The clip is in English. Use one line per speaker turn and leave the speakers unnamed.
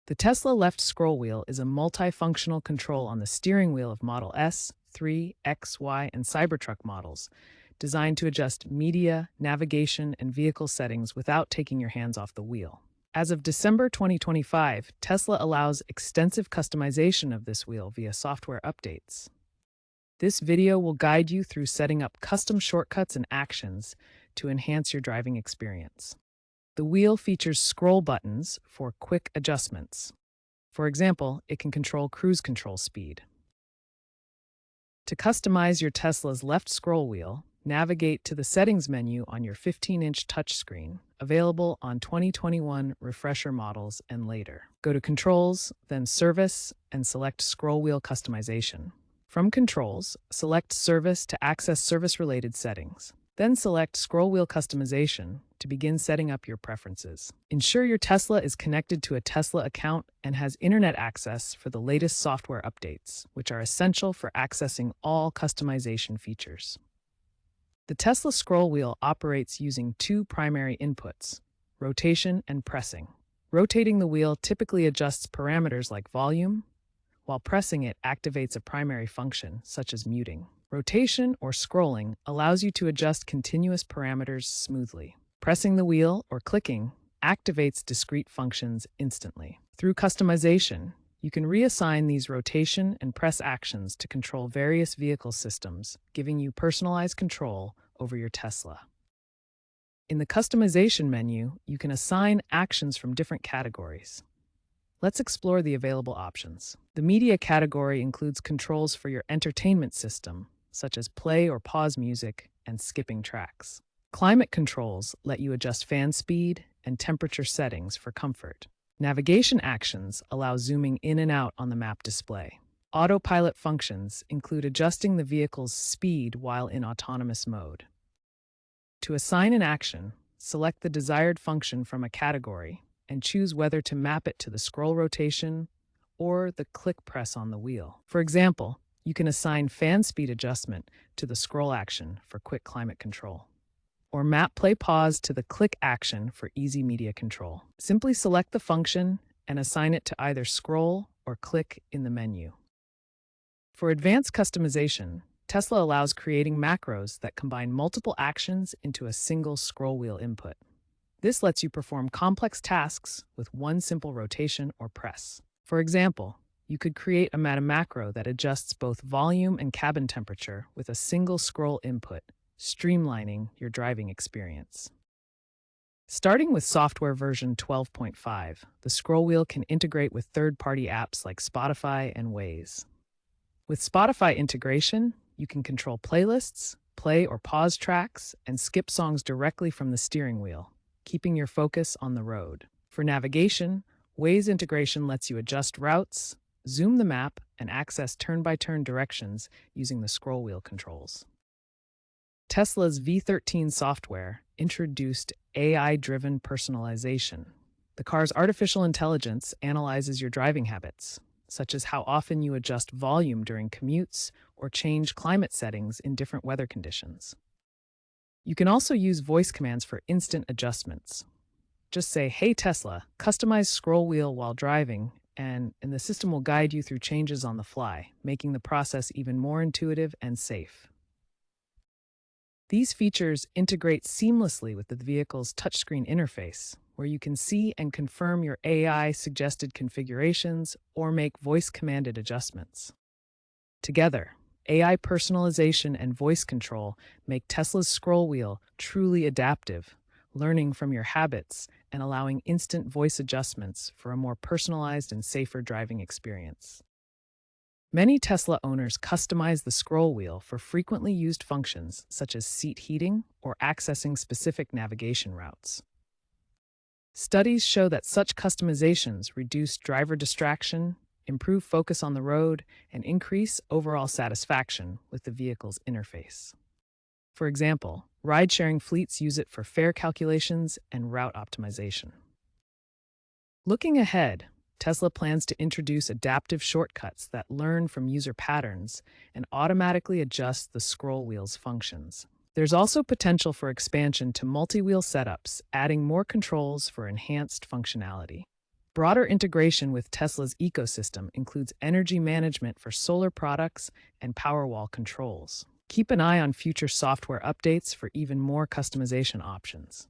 The Tesla left scroll wheel is a multifunctional control on the steering wheel of Model S, 3, X, Y, and Cybertruck models, designed to adjust media, navigation, and vehicle settings without taking your hands off the wheel. As of December 2025, Tesla allows extensive customization of this wheel via software updates. This video will guide you through setting up custom shortcuts and actions to enhance your driving experience. The wheel features scroll buttons for quick adjustments. For example, it can control cruise control speed. To customize your Tesla's left scroll wheel, navigate to the Settings menu on your 15-inch touchscreen, available on 2021 refresher models and later. Go to Controls, then Service, and select Scroll Wheel Customization. From Controls, select Service to access service-related settings. Then select Scroll Wheel Customization to begin setting up your preferences. Ensure your Tesla is connected to a Tesla account and has internet access for the latest software updates, which are essential for accessing all customization features. The Tesla scroll wheel operates using two primary inputs, rotation and pressing. Rotating the wheel typically adjusts parameters like volume, while pressing it activates a primary function, such as muting. Rotation or scrolling allows you to adjust continuous parameters smoothly. Pressing the wheel or clicking activates discrete functions instantly. Through customization, you can reassign these rotation and press actions to control various vehicle systems, giving you personalized control over your Tesla. In the customization menu, you can assign actions from different categories. Let's explore the available options. The media category includes controls for your entertainment system, such as play or pause music and skipping tracks. Climate controls let you adjust fan speed and temperature settings for comfort. Navigation actions allow zooming in and out on the map display. Autopilot functions include adjusting the vehicle's speed while in autonomous mode. To assign an action, select the desired function from a category and choose whether to map it to the scroll rotation or the click press on the wheel. For example, you can assign fan speed adjustment to the scroll action for quick climate control, or map play pause to the click action for easy media control. Simply select the function and assign it to either scroll or click in the menu. For advanced customization, Tesla allows creating macros that combine multiple actions into a single scroll wheel input. This lets you perform complex tasks with one simple rotation or press. For example, you could create a macro that adjusts both volume and cabin temperature with a single scroll input, streamlining your driving experience. Starting with software version 12.5, the scroll wheel can integrate with third-party apps like Spotify and Waze. With Spotify integration, you can control playlists, play or pause tracks, and skip songs directly from the steering wheel, keeping your focus on the road. For navigation, Waze integration lets you adjust routes, zoom the map, and access turn-by-turn directions using the scroll wheel controls. Tesla's V13 software introduced AI-driven personalization. The car's artificial intelligence analyzes your driving habits, such as how often you adjust volume during commutes or change climate settings in different weather conditions. You can also use voice commands for instant adjustments. Just say, "Hey Tesla, customize scroll wheel while driving," and the system will guide you through changes on the fly, making the process even more intuitive and safe. These features integrate seamlessly with the vehicle's touchscreen interface, where you can see and confirm your AI-suggested configurations or make voice-commanded adjustments. Together, AI personalization and voice control make Tesla's scroll wheel truly adaptive, learning from your habits and allowing instant voice adjustments for a more personalized and safer driving experience. Many Tesla owners customize the scroll wheel for frequently used functions such as seat heating or accessing specific navigation routes. Studies show that such customizations reduce driver distraction, improve focus on the road, and increase overall satisfaction with the vehicle's interface. For example, ride-sharing fleets use it for fare calculations and route optimization. Looking ahead, Tesla plans to introduce adaptive shortcuts that learn from user patterns and automatically adjust the scroll wheel's functions. There's also potential for expansion to multi-wheel setups, adding more controls for enhanced functionality. Broader integration with Tesla's ecosystem includes energy management for solar products and Powerwall controls. Keep an eye on future software updates for even more customization options.